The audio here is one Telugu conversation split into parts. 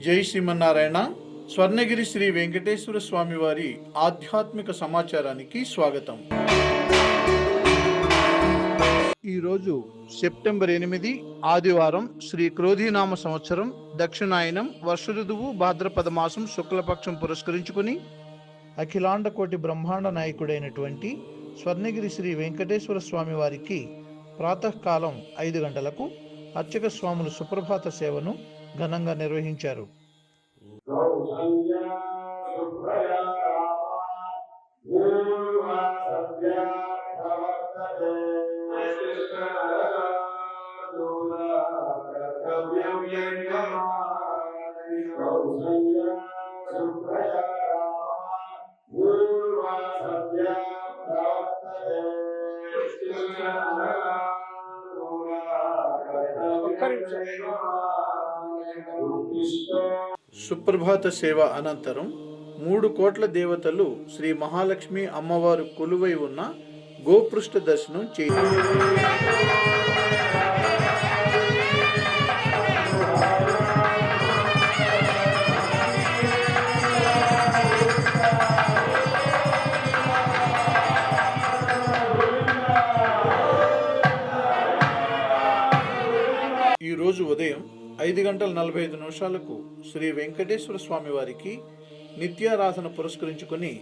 జై శ్రీమన్నారాయణ. స్వర్ణగిరి శ్రీ వెంకటేశ్వర స్వామి వారి ఆధ్యాత్మిక సమాచారానికి స్వాగతం. ఈరోజు సెప్టెంబర్ 8 ఆదివారం, శ్రీ క్రోధీనామ సంవత్సరం, దక్షిణాయనం, వర్ష ఋతువు, భాద్రపద మాసం, శుక్లపక్షం పురస్కరించుకుని అఖిలాండ కోటి బ్రహ్మాండ నాయకుడైనటువంటి స్వర్ణగిరి శ్రీ వెంకటేశ్వర స్వామి వారికి ప్రాతకాలం 5 గంటలకు అర్చక స్వాములు సుప్రభాత సేవను ఘనంగా నిర్వహించారు. సుప్రభాత సేవ అనంతరం 3 కోట్ల దేవతలు శ్రీ మహాలక్ష్మి అమ్మవారు కొలువై ఉన్న గోపృష్ఠ దర్శనం చేయాలి. ఈరోజు ఉదయం 5:45 శ్రీ వెంకటేశ్వర స్వామి వారికి నిత్యారాధన పురస్కరించుకొని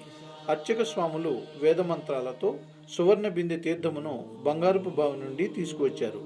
అర్చక స్వాములు వేదమంత్రాలతో సువర్ణ బిందె తీర్థమును బంగారుపు బావి నుండి తీసుకువచ్చారు.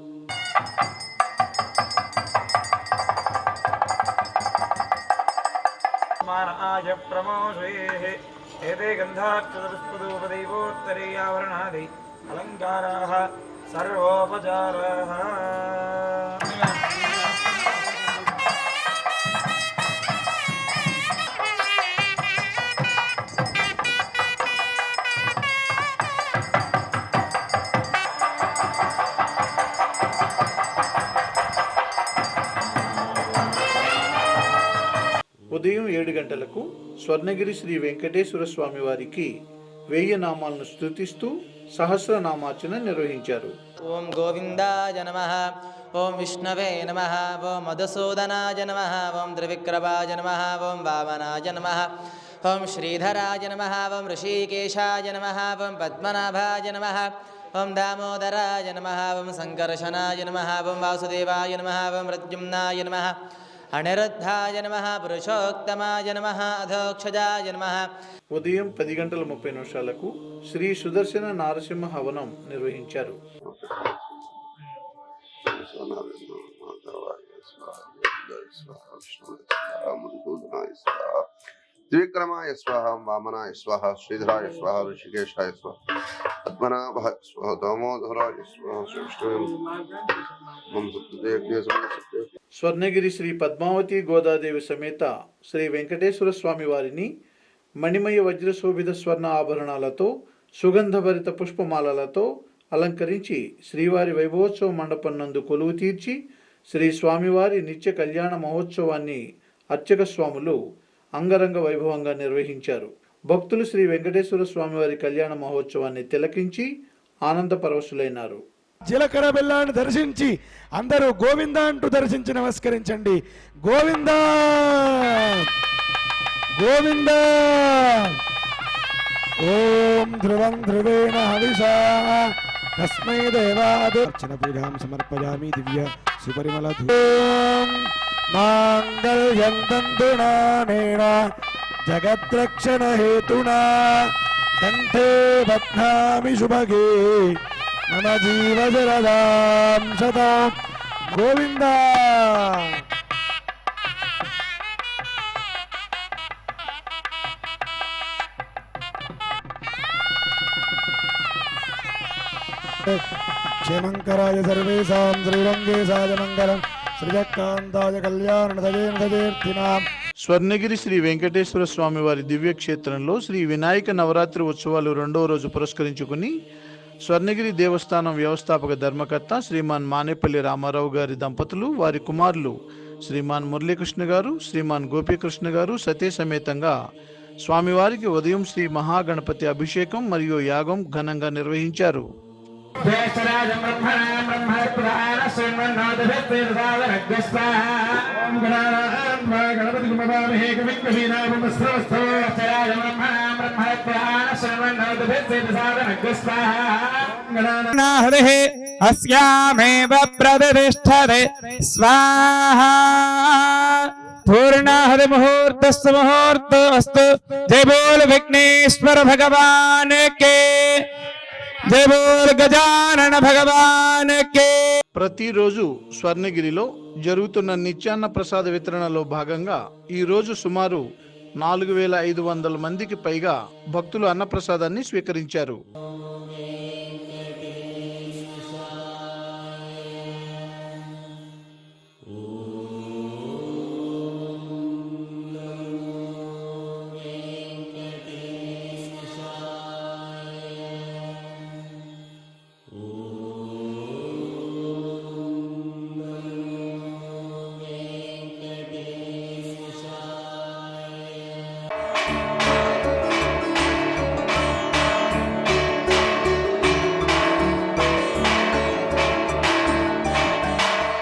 ఉదయం 7 గంటలకు స్వర్ణగిరి శ్రీ వెంకటేశ్వర స్వామి వారికి 1000 నామాలను స్తుతిస్తూ సహస్రనామార్చన నిర్వహించారు. ఓం గోవిందాయ నమః, ఓం విష్ణవే నమః, ఓం మధుసూదనాయ నమః, ఓం త్రివిక్రమాయ నమః, ఓం వామనాయ నమః, ఓం శ్రీధరాయ నమః, ఓం ఋషికేశాయ నమః, ఓం పద్మనాభాయ నమః, ఓం దామోదరాయ నమః, ఓం సంకర్షణాయ నమః, ఓం వాసుదేవాయ నమః, ఓం ప్రద్యుమ్నాయ నమః, అనిరుద్ధాయ నమః, పురుషోత్తమాయ నమః, అధోక్షజాయ నమః. ఉదయం 10:30 శ్రీ సుదర్శన నారసింహ హవనం నిర్వహించారు. త్రివిక్రమాయ స్వాహ, వామనాయ స్వాహ, శ్రీధరాయ స్వాహ, ఋషికేశాయ స్వాహ, పద్మనాభాయ స్వాహ, దామోదరాయ స్వాహ. స్వర్ణగిరి శ్రీ పద్మావతి గోదాదేవి సమేత శ్రీ వెంకటేశ్వర స్వామి వారిని మణిమయ వజ్రశోభిత స్వర్ణ ఆభరణాలతో, సుగంధభరిత పుష్పమాలలతో అలంకరించి శ్రీవారి వైభవోత్సవ మండపం నందు కొలువు తీర్చి శ్రీ స్వామివారి నిత్య కళ్యాణ మహోత్సవాన్ని అర్చక స్వాములు అంగరంగ వైభవంగా నిర్వహించారు. భక్తులు శ్రీ వెంకటేశ్వర స్వామివారి కళ్యాణ మహోత్సవాన్ని తిలకించి ఆనంద పరవశులైనారు. జీలకర్ర బెల్లాన్ని దర్శించి అందరూ గోవింద అంటూ దర్శించి నమస్కరించండి. గోవింద గోవింద. ఓం ధ్రువం ధ్రువేణ హవిషా తస్మై దేవాదర్శన పూజాం సమర్పయామి దివ్య సుపరిమళ మాంగళ్యం తంతునానేన జగద్రక్షణ హేతునా కంఠే బధ్నామి శుభగే మమ జీవ శరదాం శతం. గోవింద. క్షేమంకరాయ సర్వేషాం శ్రీరంగేశాయ మంగళం, శ్రీజకాంతాయ కళ్యాణదయేర్తినాం. స్వర్ణగిరి శ్రీ వెంకటేశ్వర స్వామి వారి దివ్యక్షేత్రంలో శ్రీ వినాయక నవరాత్రి ఉత్సవాలు 2వ రోజు పురస్కరించుకుని స్వర్ణగిరి దేవస్థానం వ్యవస్థాపక ధర్మకర్త శ్రీమాన్ మానేపల్లి రామారావు గారి దంపతులు, వారి కుమారులు శ్రీమాన్ మురళీకృష్ణ గారు, శ్రీమాన్ గోపీకృష్ణ గారు సతీ సమేతంగా స్వామివారికి ఉదయం శ్రీ మహాగణపతి అభిషేకం మరియు యాగం ఘనంగా నిర్వహించారు. ज्येष्ठराजं ब्रह्मणां ब्रह्मणस्पदानशृण्वन्नोदभिस्वेदसादनग्रस्वाहा। ॐ गणानां गणपतिं कविं कवीनामुपस्रवस्तु। ज्येष्ठराजं ब्रह्मणां ब्रह्मणस्पदानशृण्वन्नोदभिस्वेदसादनग्रस्वाहा। हरिः अस्यामेव प्रतिष्ठते स्वाहा। पूर्णाहरि मुहूर्तस्तु मुहूर्त अस्तु। जय बोल विघ्नेश्वर भगवान के, जय बोल गजानन भगवान के। ప్రతిరోజు స్వర్ణగిరిలో జరుగుతున్న నిత్యాన్న ప్రసాద వితరణలో భాగంగా ఈరోజు సుమారు 4500 మందికి పైగా భక్తులు అన్నప్రసాదాన్ని స్వీకరించారు.